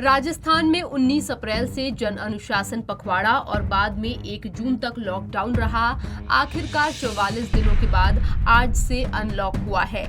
राजस्थान में 19 अप्रैल से जन अनुशासन पखवाड़ा और बाद में 1 जून तक लॉकडाउन रहा। आखिरकार 44 दिनों के बाद आज से अनलॉक हुआ है।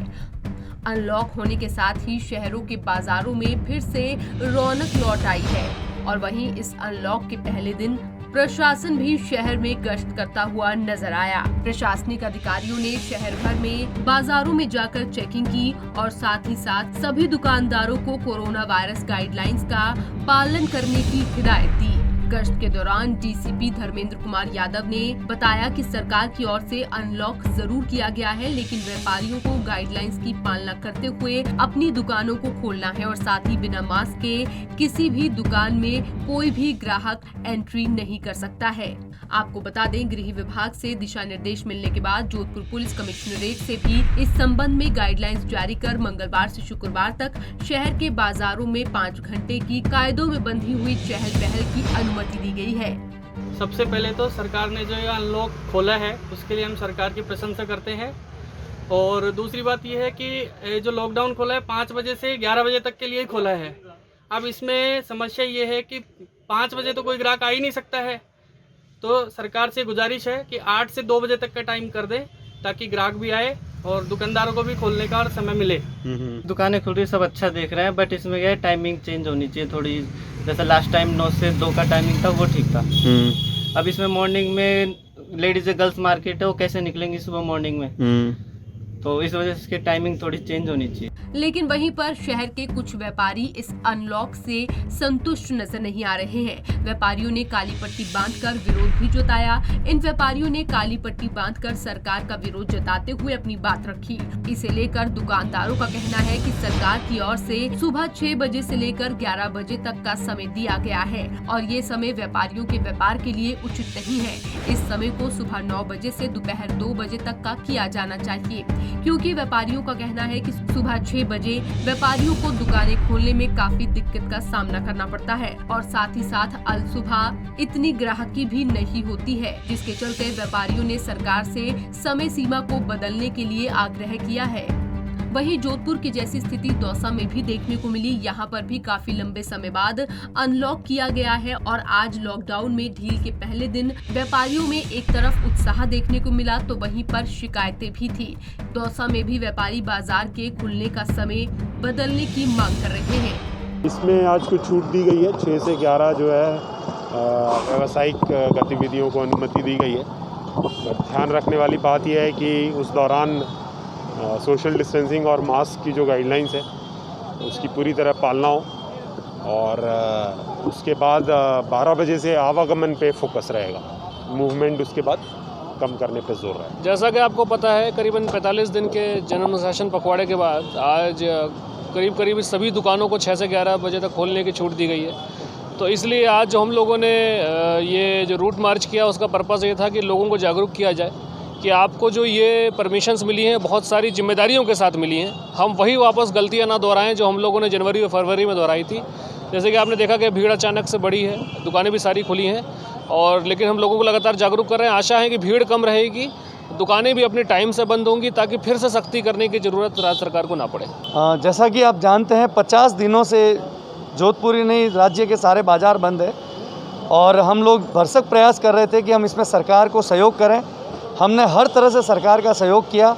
अनलॉक होने के साथ ही शहरों के बाजारों में फिर से रौनक लौट आई है और वहीं इस अनलॉक के पहले दिन प्रशासन भी शहर में गश्त करता हुआ नजर आया। प्रशासनिक अधिकारियों ने शहर भर में बाजारों में जाकर चेकिंग की और साथ ही साथ सभी दुकानदारों को कोरोना वायरस गाइडलाइंस का पालन करने की हिदायत दी। गश्त के दौरान डीसीपी धर्मेंद्र कुमार यादव ने बताया कि सरकार की ओर से अनलॉक जरूर किया गया है, लेकिन व्यापारियों को गाइडलाइंस की पालना करते हुए अपनी दुकानों को खोलना है और साथ ही बिना मास्क के किसी भी दुकान में कोई भी ग्राहक एंट्री नहीं कर सकता है। आपको बता दें, गृह विभाग से दिशा निर्देश मिलने के बाद जोधपुर पुलिस कमिश्नरेट से भी इस संबंध में गाइडलाइंस जारी कर मंगलवार से शुक्रवार तक शहर के बाजारों में 5 घंटे की कायदों में बंधी हुई चहल पहल की अनुमति दी गई है। सबसे पहले तो सरकार ने जो ये अनलॉक खोला है उसके लिए हम सरकार की प्रशंसा करते हैं। और दूसरी बात ये है कि जो लॉकडाउन खोला है 5 बजे से 11 बजे तक के लिए खोला है। अब इसमें समस्या ये है कि 5 बजे तो कोई ग्राहक आ ही नहीं सकता है, तो सरकार से गुजारिश है कि 8 से 2 बजे तक का टाइम कर दे ताकि ग्राहक भी आए और दुकानदारों को भी खोलने का समय मिले। दुकानें खुल रही, सब अच्छा देख रहे हैं, बट इसमें क्या है, टाइमिंग चेंज होनी चाहिए थोड़ी। जैसे लास्ट टाइम 9 से 2 का टाइमिंग था, वो ठीक था। अब इसमें मॉर्निंग में लेडीज गर्ल्स मार्केट है, वो कैसे निकलेंगी सुबह मॉर्निंग में, तो इस वजह से इसकी टाइमिंग थोड़ी चेंज होनी चाहिए। लेकिन वहीं पर शहर के कुछ व्यापारी इस अनलॉक से संतुष्ट नजर नहीं आ रहे हैं। व्यापारियों ने काली पट्टी बांधकर विरोध भी जताया। इन व्यापारियों ने काली पट्टी बांधकर सरकार का विरोध जताते हुए अपनी बात रखी। इसे लेकर दुकानदारों का कहना है कि सरकार की ओर से सुबह 6 बजे से लेकर 11 बजे तक का समय दिया गया है और ये समय व्यापारियों के व्यापार के लिए उचित नहीं है। इस समय को सुबह 9 बजे से दोपहर 2 बजे तक का किया जाना चाहिए, क्योंकि व्यापारियों का कहना है कि सुबह 6 बजे व्यापारियों को दुकानें खोलने में काफी दिक्कत का सामना करना पड़ता है और साथ ही साथ अल सुबह इतनी ग्राहकी भी नहीं होती है, जिसके चलते व्यापारियों ने सरकार से समय सीमा को बदलने के लिए आग्रह किया है। वहीं जोधपुर की जैसी स्थिति दौसा में भी देखने को मिली। यहाँ पर भी काफी लंबे समय बाद अनलॉक किया गया है और आज लॉकडाउन में ढील के पहले दिन व्यापारियों में एक तरफ उत्साह देखने को मिला तो वहीं पर शिकायतें भी थी। दौसा में भी व्यापारी बाजार के खुलने का समय बदलने की मांग कर रहे हैं। इसमें आज कुछ छूट दी गई है। 6 से 11 जो है व्यावसायिक गतिविधियों को अनुमति दी गई है। ध्यान रखने वाली बात यह है कि उस दौरान सोशल डिस्टेंसिंग और मास्क की जो गाइडलाइंस है उसकी पूरी तरह पालना हो और उसके बाद 12 बजे से आवागमन पे फोकस रहेगा। मूवमेंट उसके बाद कम करने पे जोर रहेगा। जैसा कि आपको पता है, करीबन 45 दिन के जन अनुशासन पखवाड़े के बाद आज करीब सभी दुकानों को 6 से 11 बजे तक खोलने की छूट दी गई है। तो इसलिए आज जो हम लोगों ने ये जो रूट मार्च किया उसका पर्पज़ ये था कि लोगों को जागरूक किया जाए कि आपको जो ये परमिशंस मिली हैं बहुत सारी जिम्मेदारियों के साथ मिली हैं। हम वही वापस गलतियां ना दोहराएं जो हम लोगों ने जनवरी और फरवरी में दोहराई थी। जैसे कि आपने देखा कि भीड़ अचानक से बढ़ी है, दुकानें भी सारी खुली हैं और लेकिन हम लोगों को लगातार जागरूक कर रहे हैं। आशा है कि भीड़ कम रहेगी, दुकानें भी अपने टाइम से बंद होंगी ताकि फिर से सख्ती करने की ज़रूरत राज्य सरकार को ना पड़े। जैसा कि आप जानते हैं, 50 दिनों से जोधपुर ही नहीं राज्य के सारे बाज़ार बंद है और हम लोग भरसक प्रयास कर रहे थे कि हम इसमें सरकार को सहयोग करें। हमने हर तरह से सरकार का सहयोग किया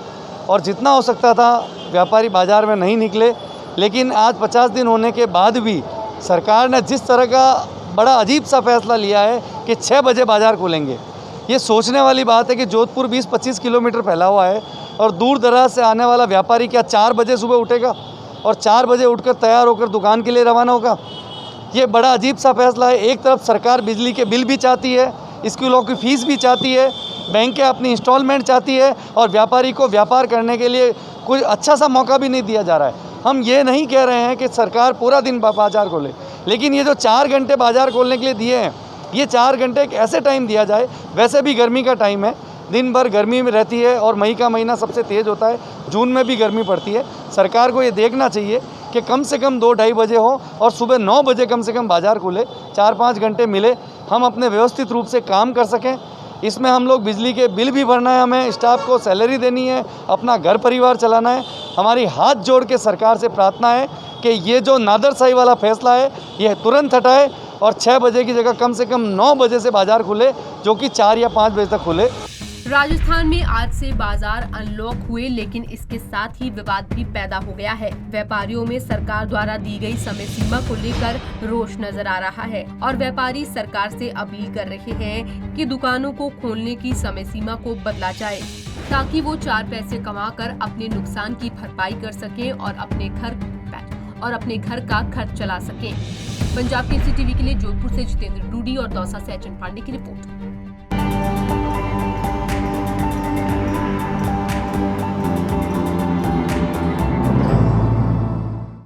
और जितना हो सकता था व्यापारी बाज़ार में नहीं निकले। लेकिन आज 50 दिन होने के बाद भी सरकार ने जिस तरह का बड़ा अजीब सा फैसला लिया है कि 6 बजे बाज़ार खोलेंगे, ये सोचने वाली बात है कि जोधपुर 20-25 किलोमीटर फैला हुआ है और दूर दराज से आने वाला व्यापारी क्या 4 बजे सुबह उठेगा और 4 बजे उठकर तैयार होकर दुकान के लिए रवाना होगा? ये बड़ा अजीब सा फैसला है। एक तरफ सरकार बिजली के बिल भी चाहती है, स्कूलों की फ़ीस भी चाहती है, बैंकें अपनी इंस्टॉलमेंट चाहती है और व्यापारी को व्यापार करने के लिए कोई अच्छा सा मौका भी नहीं दिया जा रहा है। हम ये नहीं कह रहे हैं कि सरकार पूरा दिन बाज़ार खोले, लेकिन ये जो 4 घंटे बाज़ार खोलने के लिए दिए हैं, ये 4 घंटे एक ऐसे टाइम दिया जाए। वैसे भी गर्मी का टाइम है, दिन भर गर्मी में रहती है और मई का महीना सबसे तेज़ होता है, जून में भी गर्मी पड़ती है। सरकार को ये देखना चाहिए कि कम से कम 2-2:30 बजे हो और सुबह 9 बजे कम से कम बाज़ार खुले, 4-5 घंटे मिले, हम अपने व्यवस्थित रूप से काम कर सकें। इसमें हम लोग बिजली के बिल भी भरना है, हमें स्टाफ को सैलरी देनी है, अपना घर परिवार चलाना है। हमारी हाथ जोड़ के सरकार से प्रार्थना है कि ये जो नादरशाही वाला फैसला है ये तुरंत हटाए और 6 बजे की जगह कम से कम 9 बजे से बाज़ार खुले, जो कि 4 या 5 बजे तक खुले। राजस्थान में आज से बाजार अनलॉक हुए, लेकिन इसके साथ ही विवाद भी पैदा हो गया है। व्यापारियों में सरकार द्वारा दी गई समय सीमा को लेकर रोष नजर आ रहा है और व्यापारी सरकार से अपील कर रहे हैं कि दुकानों को खोलने की समय सीमा को बदला जाए, ताकि वो 4 पैसे कमाकर अपने नुकसान की भरपाई कर सकें और अपने घर का खर्च चला सकें। पंजाब केसरी टीवी के लिए जोधपुर से जितेंद्र डूडी और दौसा से अचन पांडे की रिपोर्ट।